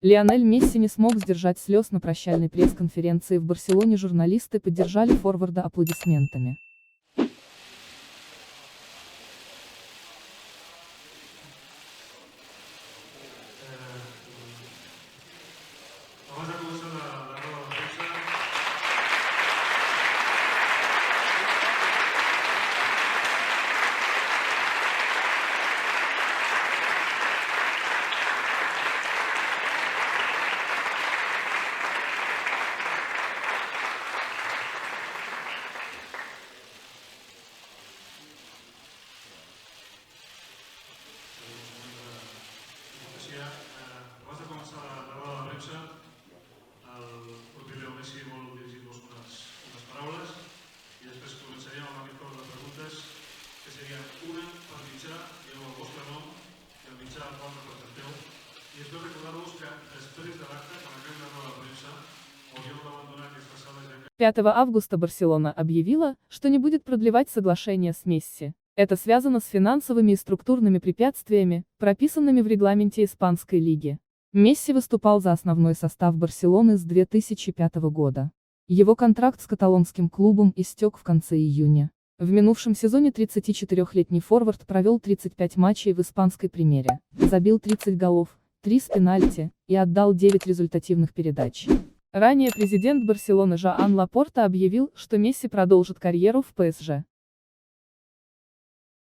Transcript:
Лионель Месси не смог сдержать слез на прощальной пресс-конференции в Барселоне. Журналисты поддержали форварда аплодисментами. Abans de començar la roda de premsa, el propi Leo Messi vol dirigir-vos unes paraules i després començaríem amb aquest torn de preguntes que serien una per mitjà, dieu el vostre nom i el mitjà al qual representeu. I després recordar-vos que després de l'acte, quan acabem la roda de premsa, hauríeu d'abandonar aquesta sala ja que 5 августа Барселона объявила, что не будет продлевать соглашение с Месси. Это связано с финансовыми и структурными препятствиями, прописанными в регламенте Испанской лиги. Месси выступал за основной состав Барселоны с 2005 года. Его контракт с каталонским клубом истек в конце июня. В минувшем сезоне 34-летний форвард провел 35 матчей в испанской премьере, забил 30 голов, 3 с пенальти, и отдал 9 результативных передач. Ранее президент Барселоны Жоан Лапорта объявил, что Месси продолжит карьеру в ПСЖ.